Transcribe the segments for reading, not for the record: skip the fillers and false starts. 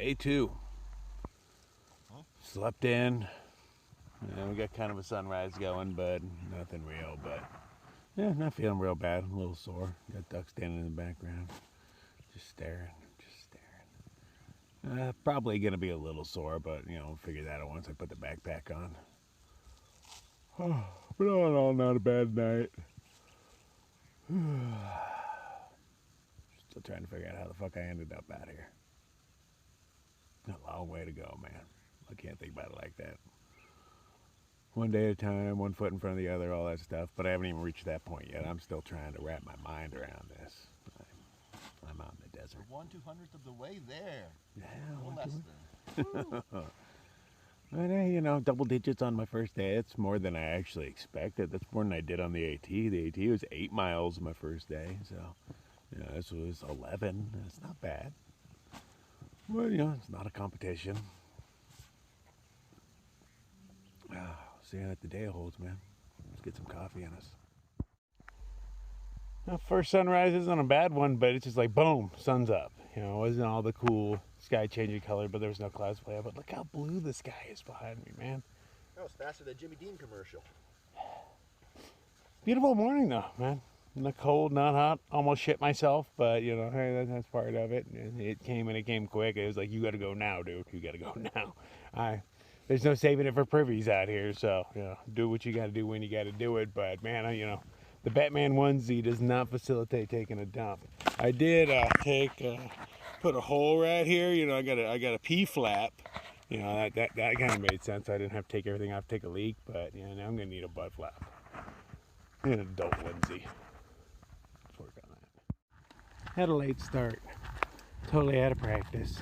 Day 2. Slept in. And we got kind of a sunrise going, but nothing real. But yeah, not feeling real bad. A little sore. Got ducks standing in the background. Just staring. Probably going to be a little sore, but, you know, we'll figure that out once I put the backpack on. But all in all, not a bad night. Still trying to figure out how the fuck I ended up out here. A long way to go, man. I can't think about it like that. One day at a time, one foot in front of the other, all that stuff. But I haven't even reached that point yet. I'm still trying to wrap my mind around this. I'm out in the desert. 1/200th of the way there. Yeah, No less than. But hey, you know, double digits on my first day. It's more than I actually expected. That's more than I did on the AT. The AT was 8 miles my first day. So, you know, this was 11. It's not bad. Well, you know, it's not a competition. See what the day holds, man. Let's get some coffee in us. Now, first sunrise isn't a bad one, but it's just like, boom, sun's up. You know, it wasn't all the cool sky changing color, but there was no clouds play out. But look how blue the sky is behind me, man. That was faster than Jimmy Dean commercial. Beautiful morning, though, man. Not cold, not hot. Almost shit myself, but, you know, hey, that's part of it. It came, and it came quick. It was like, you got to go now, dude. You got to go now. There's no saving it for privies out here, so, you know, do what you got to do when you got to do it. But, man, you know, the Batman onesie does not facilitate taking a dump. I did put a hole right here. You know, I got a P flap. You know, that kind of made sense. I didn't have to take everything off, take a leak, but, you know, now I'm going to need a butt flap. And an adult onesie. Let's work on that. Had a late start. Totally out of practice.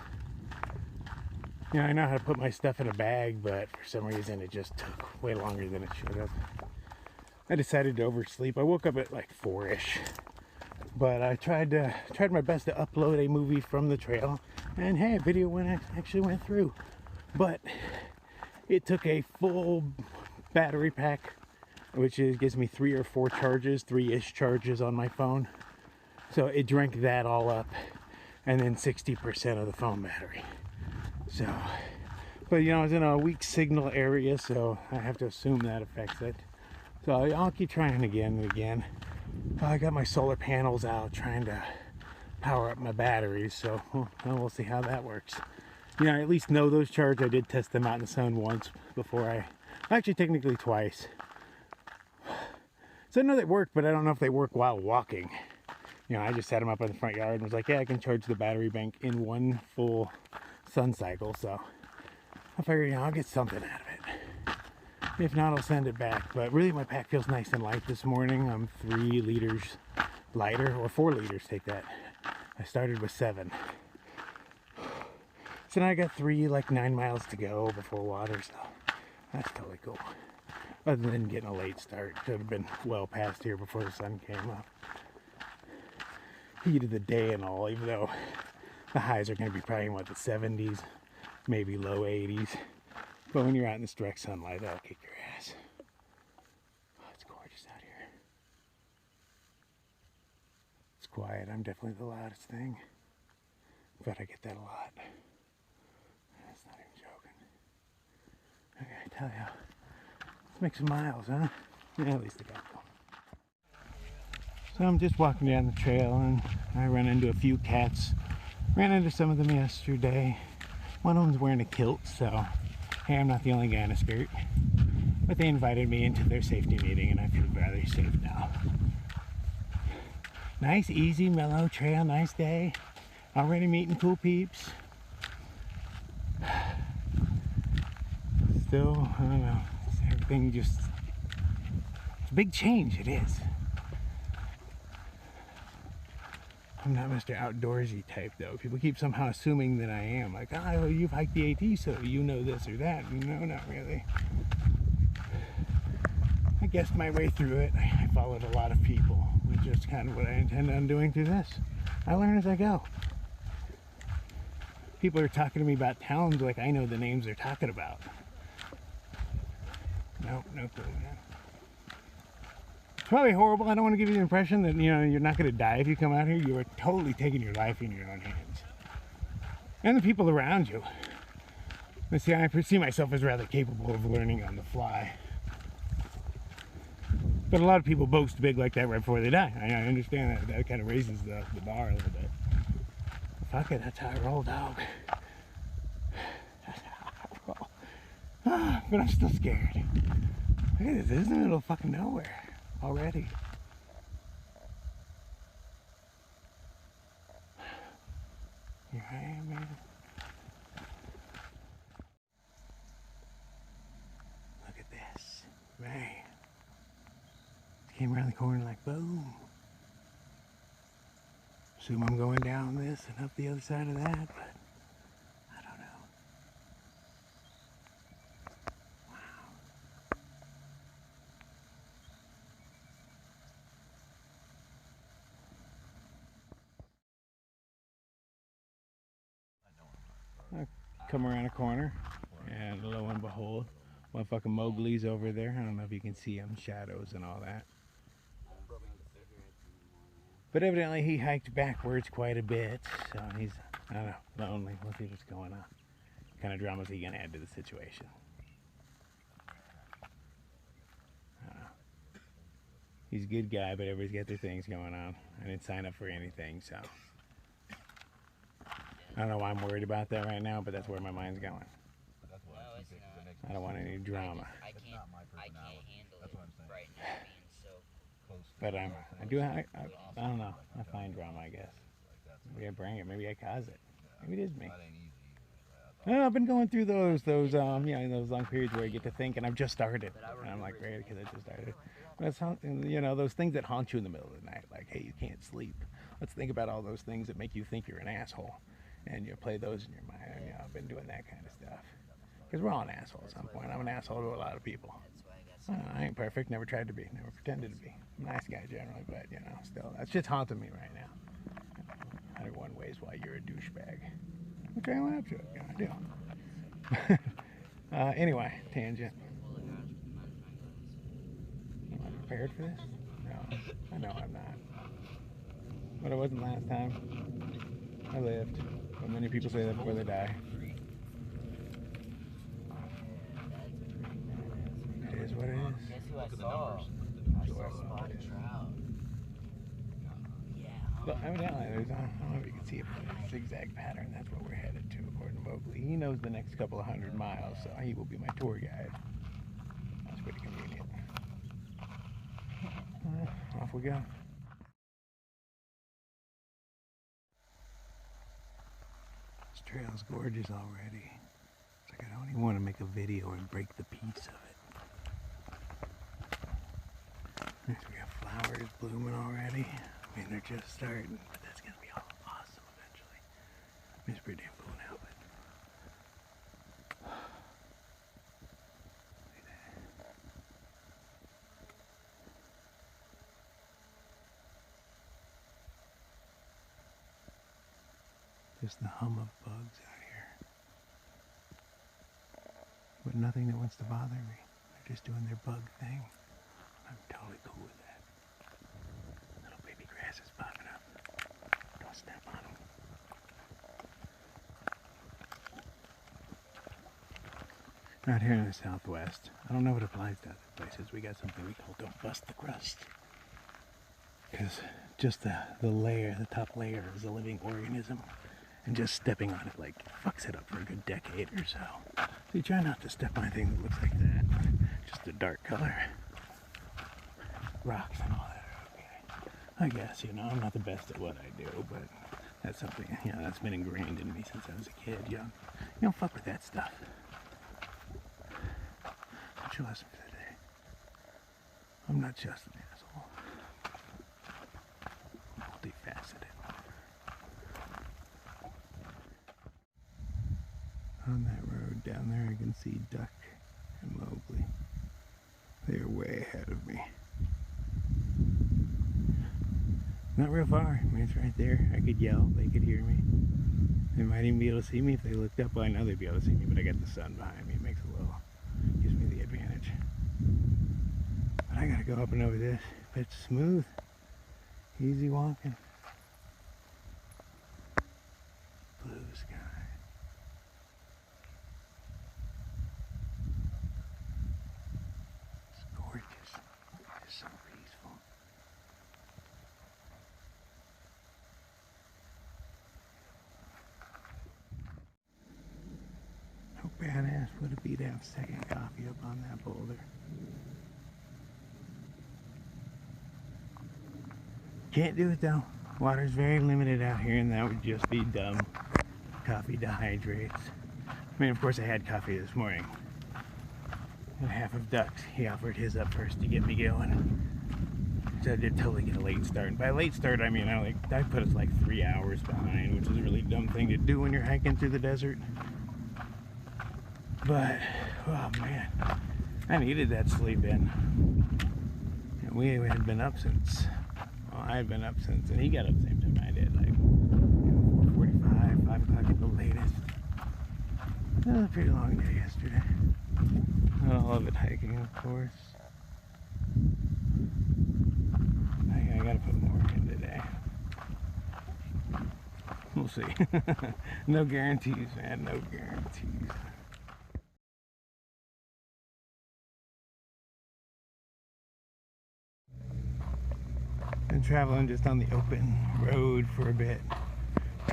You know, I know how to put my stuff in a bag, but for some reason it just took way longer than it should have. I decided to oversleep. I woke up at like 4-ish, but I tried my best to upload a movie from the trail, and hey, a video actually went through. But it took a full battery pack, which gives me 3 or 4 charges, 3-ish charges on my phone. So it drank that all up, and then 60% of the phone battery. So, but you know, I was in a weak signal area, so I have to assume that affects it. So I'll keep trying again and again. I got my solar panels out trying to power up my batteries, so we'll see how that works. You know, I at least know those charged. I did test them out in the sun once before actually technically twice. So I know they work, but I don't know if they work while walking. You know, I just set them up in the front yard and was like, yeah, I can charge the battery bank in one full sun cycle, so I figured, you know, I'll get something out of it. If not, I'll send it back. But really, my pack feels nice and light this morning. I'm 3 liters lighter, or 4 liters, take that. I started with 7. So now I got 3, like 9 miles to go before water, so that's totally cool. Other than getting a late start. Should have been well past here before the sun came up. Heat of the day and all, even though the highs are going to be probably in, what, the 70s, maybe low 80s. But when you're out in this direct sunlight, that'll kick your ass. Oh, it's gorgeous out here. It's quiet. I'm definitely the loudest thing. But I get that a lot. That's not even joking. Okay, I tell ya. Let's make some miles, huh? Yeah, at least I got them. So I'm just walking down the trail and I run into a few cats. Ran into some of them yesterday. One of them's wearing a kilt, so hey, I'm not the only guy in a skirt. But they invited me into their safety meeting and I feel rather safe now. Nice, easy, mellow trail, nice day. Already meeting cool peeps. Still, I don't know, everything just, it's a big change, it is. I'm not Mr. Outdoorsy type though. People keep somehow assuming that I am. Like, oh, you've hiked the AT, so you know this or that. No, not really. I guessed my way through it. I followed a lot of people, which is kind of what I intend on doing through this. I learn as I go. People are talking to me about towns like I know the names they're talking about. Nope, no clue, man. It's probably horrible. I don't want to give you the impression that, you know, you're not going to die if you come out here. You are totally taking your life in your own hands. and the people around you. But see, I perceive myself as rather capable of learning on the fly. But a lot of people boast big like that right before they die. I understand that. That kind of raises the bar a little bit. Fuck it, that's how I roll, dog. That's how I roll. Ah, but I'm still scared. Look at this, this is in the middle of fucking nowhere already. Here I am, man. Look at this, man. Came around the corner like boom. Assume I'm going down this and up the other side of that, but I don't know. Wow. I come around a corner, and lo and behold, motherfucking Mowgli's over there. I don't know if you can see him, shadows and all that. But evidently he hiked backwards quite a bit, so he's, I don't know, lonely. We'll see what's going on. What kind of drama is he gonna add to the situation? He's a good guy, but everybody's got their things going on. I didn't sign up for anything, so I don't know why I'm worried about that right now, but that's where my mind's going. I don't want any drama. I can't handle it right now being so close. But I don't know. I find drama, I guess. Maybe I bring it. Maybe I cause it. Maybe it is me. No, I've been going through those those long periods where you get to think, and I've just started. And I'm like, great, because I just started. But it's, those things that haunt you in the middle of the night, like, hey, you can't sleep. Let's think about all those things that make you think you're an asshole, and you play those in your mind. And, I've been doing that kind of stuff. Because we're all an asshole at some point. I'm an asshole to a lot of people. I ain't perfect, never tried to be, never pretended to be. I'm a nice guy generally, but, still, that's just haunting me right now. 101 ways why you're a douchebag. Okay, I went up to it. I do. Anyway, tangent. Am I prepared for this? No, I know I'm not. But I wasn't last time. I lived. But many people say that before they die. It is what it is. Guess who I saw? I saw spotted trout. But evidently, I don't know if you can see it, but it's a zigzag pattern. That's what we're headed to, according to Mowgli. He knows the next couple of 100 miles, so he will be my tour guide. That's pretty convenient. Off we go. This trail's gorgeous already. It's like I don't even want to make a video and break the peace of it. We got flowers blooming already. I mean, they're just starting, but that's going to be all awesome eventually. I mean, it's pretty damn cool now, but... Look at that. Just the hum of bugs out here. But nothing that wants to bother me. They're just doing their bug thing. I'm totally cool with that. Is popping up. Don't step on them. Out here in the Southwest, I don't know if it applies to other places. We got something we call don't bust the crust. Because just the layer, the top layer is a living organism. And just stepping on it like fucks it up for a good decade or so. So you try not to step on anything that looks like that. Just a dark color. Rocks and all that. I guess, I'm not the best at what I do, but that's something, that's been ingrained in me since I was a kid, You don't fuck with that stuff. What's your lesson for the day? I'm not just an asshole. I'm multifaceted. On that road down there, I can see Duck and Mowgli. They're way ahead of me. Not real far. I mean, it's right there. I could yell. They could hear me. They might even be able to see me if they looked up. Well, I know they'd be able to see me, but I got the sun behind me. It makes gives me the advantage. But I gotta go up and over this. But it's smooth. Easy walking. Blue sky. badass. Put a beat down second coffee up on that boulder. Can't do it though. Water's very limited out here, and that would just be dumb. Coffee dehydrates. I mean, of course I had coffee this morning. And half of Ducks, he offered his up first to get me going. So I did totally get a late start. And by late start, I mean I put us like 3 hours behind, which is a really dumb thing to do when you're hiking through the desert. But, oh man, I needed that sleep in. And we had been up since, well, I had been up since, and he got up the same time I did, like 4:45, 5 o'clock at the latest. It was a pretty long day yesterday. All of it hiking, of course. I gotta put more in today. We'll see. No guarantees, man, no guarantees. Been traveling just on the open road for a bit.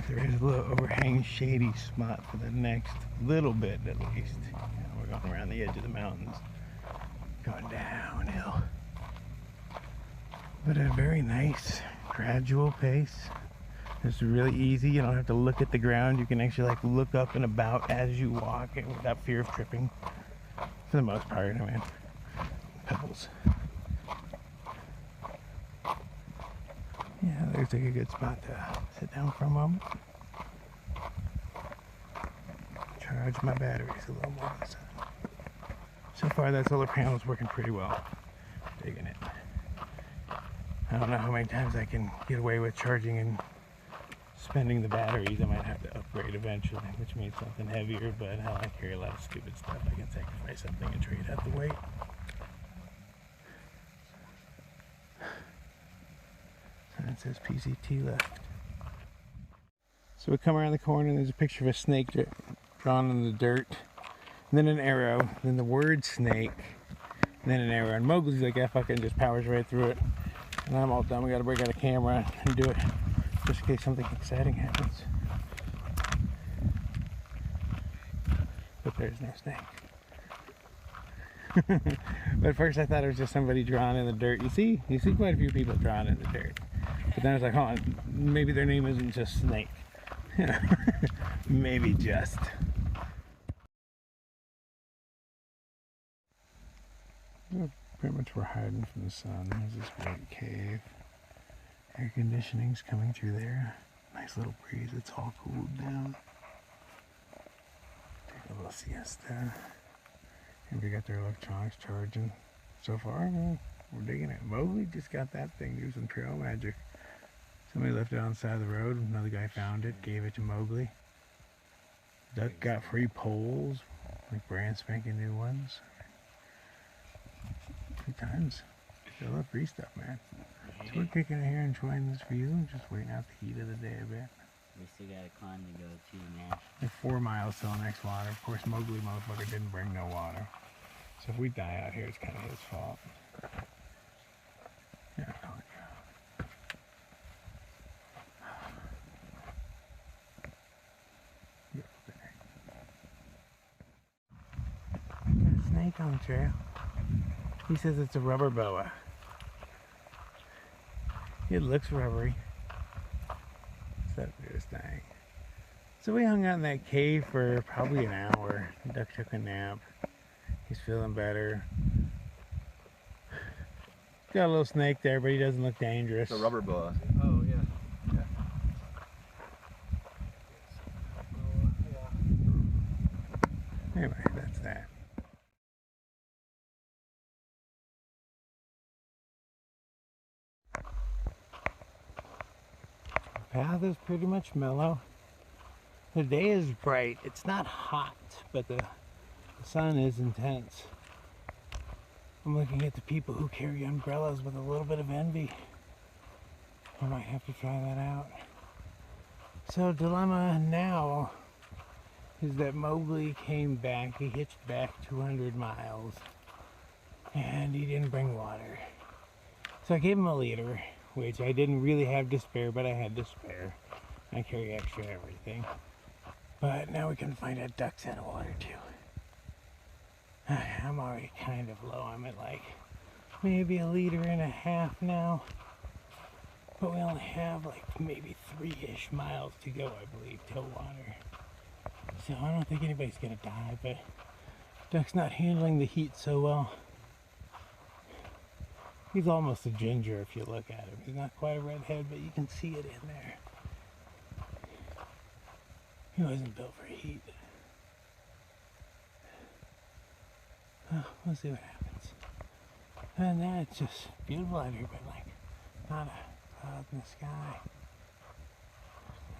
There is a little overhang shady spot for the next little bit at least. You know, we're going around the edge of the mountains, going downhill. But at a very nice, gradual pace. It's really easy. You don't have to look at the ground. You can actually like look up and about as you walk without fear of tripping. For the most part, I mean, pebbles. Yeah, there's like a good spot to sit down for a moment. Charge my batteries a little more on the sun. So far that solar panel's working pretty well. Digging it. I don't know how many times I can get away with charging and spending the batteries. I might have to upgrade eventually, which means something heavier, but hell, I carry a lot of stupid stuff. I can sacrifice something and trade out the weight. And it says PCT left. So we come around the corner and there's a picture of a snake drawn in the dirt. And then an arrow, then the word snake, and then an arrow. And Mowgli's like, that fucking just powers right through it. And I'm all done. We gotta break out a camera and do it just in case something exciting happens. But there's no snake. But at first I thought it was just somebody drawn in the dirt. You see quite a few people drawn in the dirt. But then I was like, hold on, maybe their name isn't just Snake. Maybe just. Pretty much we're hiding from the sun. There's this great cave. Air conditioning's coming through there. Nice little breeze. It's all cooled down. Take a little siesta. And we got their electronics charging. So far, we're digging it. Mowgli just got that thing. Do some trail magic. Somebody left it on the side of the road. Another guy found it, gave it to Mowgli. Duck got free poles, like brand spanking new ones. 2 times. They love free stuff, man. So we're kicking it here, enjoying this view, just waiting out the heat of the day a bit. We still got a climb to go too, man. Like 4 miles till the next water. Of course, Mowgli motherfucker didn't bring no water. So if we die out here, it's kind of his fault. Yeah, oh my God. Got a snake on the trail. He says it's a rubber boa. It looks rubbery. Except for this thing. So we hung out in that cave for probably an hour. Duck took a nap. He's feeling better. Got a little snake there, but he doesn't look dangerous. It's a rubber boa. Oh, yeah. Anyway, that's that. The path is pretty much mellow. The day is bright. It's not hot, but the sun is intense. I'm looking at the people who carry umbrellas with a little bit of envy. I might have to try that out. So dilemma now is that Mowgli came back. He hitched back 200 miles and he didn't bring water. So I gave him a liter, which I didn't really have to spare, but I had to spare. I carry extra everything. But now we can find out Duck's out of water too. I'm already kind of low. I'm at like maybe 1.5 liters now. But we only have like maybe 3-ish miles to go, I believe, till water. So I don't think anybody's gonna die, but Duck's not handling the heat so well. He's almost a ginger if you look at him. He's not quite a redhead, but you can see it in there. He wasn't built for heat. Oh, we'll see what happens. And then it's just beautiful out here, but like not a cloud in the sky.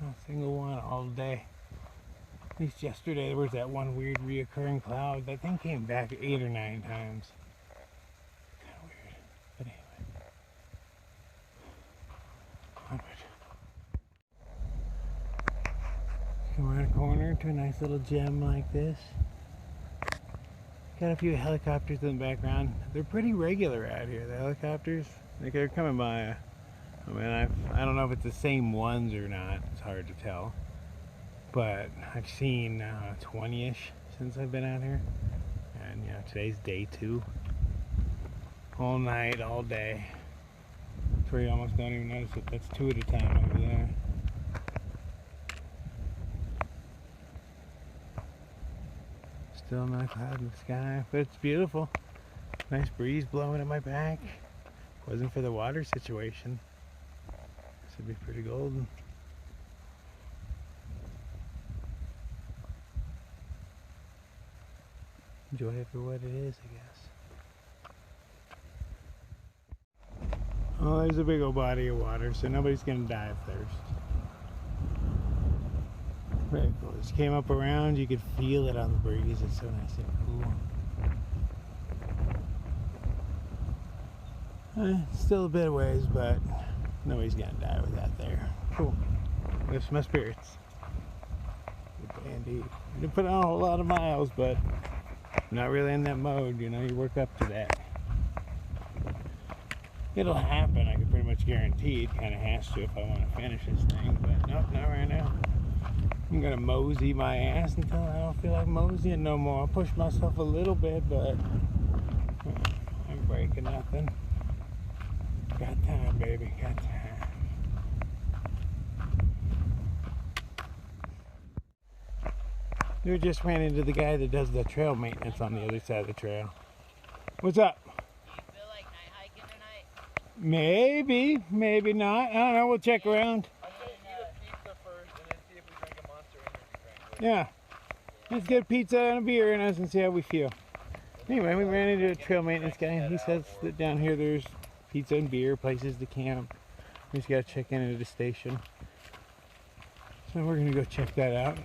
Not a single one all day. At least yesterday there was that one weird reoccurring cloud. That thing came back 8 or 9 times. Kind of weird. But anyway. Onward. Come around a corner to a nice little gem like this. Got a few helicopters in the background. They're pretty regular out here, the helicopters. Like they're coming by. I mean, I don't know if it's the same ones or not. It's hard to tell. But I've seen 20-ish since I've been out here. And you know, today's day 2. All night, all day. That's where you almost don't even notice it. That's 2 at a time over there. Still not a cloud in the sky, but it's beautiful. Nice breeze blowing at my back. Wasn't for the water situation. This would be pretty golden. Enjoy it for what it is, I guess. Oh, there's a big old body of water, so nobody's gonna die of thirst. Very cool. Just came up around, you could feel it on the breeze. It's so nice and cool. Still a bit of ways, but nobody's gonna die with that there. Cool. Lifts my spirits. Good indeed. I didn't put on a whole lot of miles, but I'm not really in that mode, you know, you work up to that. It'll happen, I can pretty much guarantee it kind of has to if I want to finish this thing, but nope, not right now. I'm gonna mosey my ass until I don't feel like moseying no more. I'll push myself a little bit, but I'm breaking nothing. Got time, baby, got time. We just ran into the guy that does the trail maintenance on the other side of the trail. What's up? Do you feel like night hiking tonight? Maybe, maybe not. I don't know, we'll check around. Yeah, let's get pizza and a beer in us and see how we feel. Anyway, we ran into a trail maintenance guy and he says that down here there's pizza and beer, places to camp. We just gotta check in at the station. So we're gonna go check that out.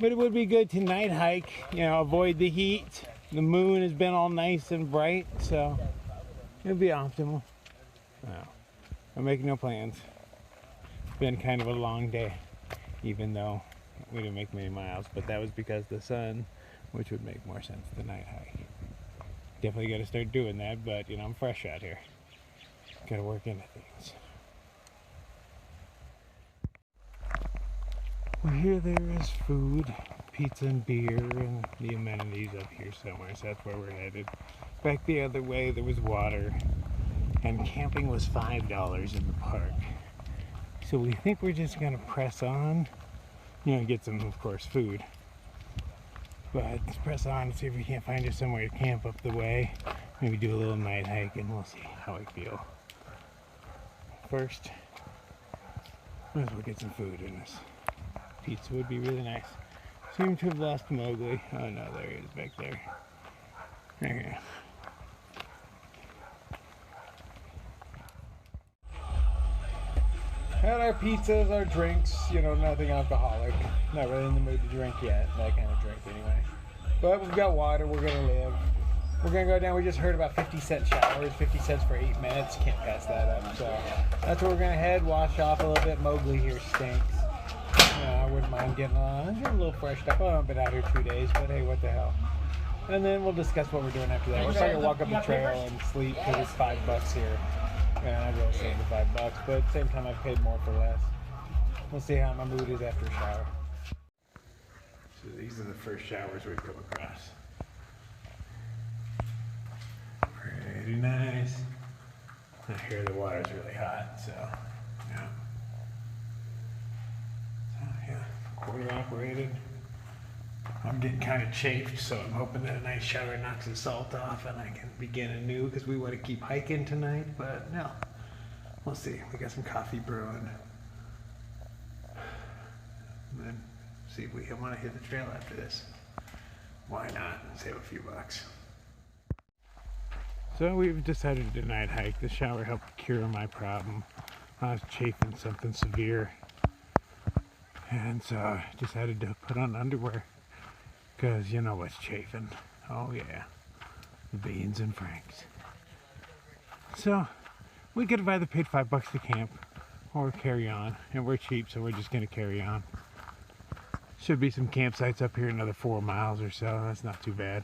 But it would be good to night hike, you know, avoid the heat. The moon has been all nice and bright, so it would be optimal. No, I'm making no plans. It's been kind of a long day, even though we didn't make many miles, but that was because of the sun, which would make more sense than night hike. Definitely got to start doing that, but you know, I'm fresh out here. Got to work into things. Well, here there is food, pizza and beer, and the amenities up here somewhere, so that's where we're headed. Back the other way, there was water, and camping was $5 in the park. So we think we're just going to press on. You know, get some, of course, food. But let's press on and see if we can't find us somewhere to camp up the way. Maybe do a little night hike and we'll see how I feel. First, might as well get some food in us. Pizza would be really nice. Seem to have lost Mowgli. Oh no, there he is back there. There you go. Had our pizzas, our drinks, you know, nothing alcoholic. Not really in the mood to drink yet, that kind of drink anyway. But we've got water, we're gonna live. We're gonna go down, we just heard about 50-cent showers, 50 cents for 8 minutes, can't pass that up. So that's where we're gonna head, wash off a little bit. Mowgli here stinks. I wouldn't mind getting a little freshed up. I haven't been out here 2 days, but hey, what the hell. And then we'll discuss what we're doing after that. We're just gonna walk up the trail and sleep because it's $5 here. Yeah, I'd really save the $5, but at the same time, I've paid more for less. We'll see how my mood is after a shower. So these are the first showers we've come across. pretty nice. I hear the water's really hot, so yeah. So yeah, quarter operated. I'm getting kind of chafed, so I'm hoping that a nice shower knocks the salt off and I can begin anew because we want to keep hiking tonight, but no. We'll see. We got some coffee brewing. And then see if we want to hit the trail after this. Why not? Save a few bucks. So we've decided to night hike. The shower helped cure my problem. I was chafing something severe. And so I decided to put on underwear. Because you know what's chafing. Oh yeah. The beans and franks. So we could have either paid $5 to camp or carry on. And we're cheap, so we're just going to carry on. Should be some campsites up here, another 4 miles or so. That's not too bad.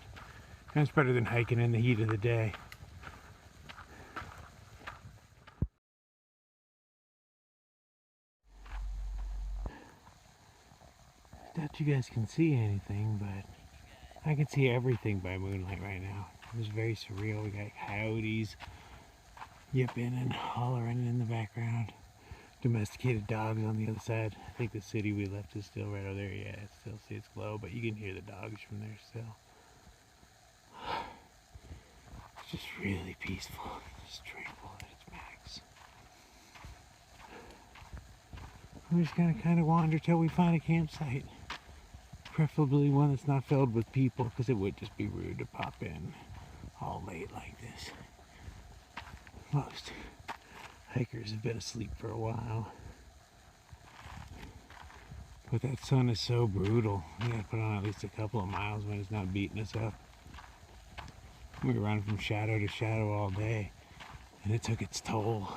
And it's better than hiking in the heat of the day. I doubt you guys can see anything, but I can see everything by moonlight right now. It's very surreal. We got coyotes yipping and hollering in the background. Domesticated dogs on the other side. I think the city we left is still right over there. Yeah, I still see its glow, but you can hear the dogs from there still. It's just really peaceful. Just tranquil at its max. We're just gonna kind of wander till we find a campsite. Preferably one that's not filled with people, because it would just be rude to pop in all late like this. Most hikers have been asleep for a while. But that sun is so brutal. We gotta put on at least a couple of miles when it's not beating us up. We were running from shadow to shadow all day, and it took its toll.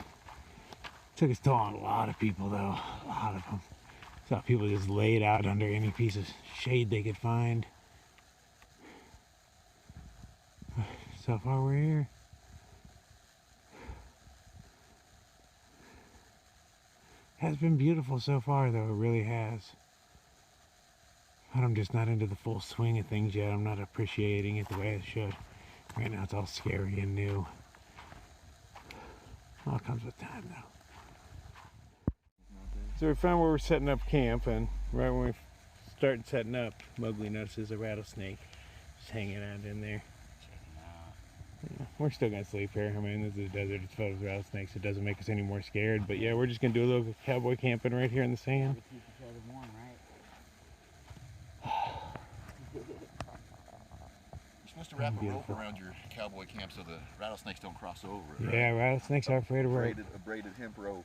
It took its toll on a lot of people though, a lot of them. Saw people just laid out under any piece of shade they could find. So far we're here. Has been beautiful so far though, it really has. But I'm just not into the full swing of things yet. I'm not appreciating it the way I should. Right now it's all scary and new. All comes with time though. So we found where we're setting up camp, and right when we started setting up, Mowgli notices a rattlesnake just hanging out in there. Yeah, we're still gonna sleep here. I mean, this is a desert, it's filled with rattlesnakes. It doesn't make us any more scared, but yeah, we're just gonna do a little cowboy camping right here in the sand. Keep each other warm, right? You're supposed to wrap a rope around your cowboy camp so the rattlesnakes don't cross over. Right? Yeah, rattlesnakes are afraid of rope. A braided hemp rope.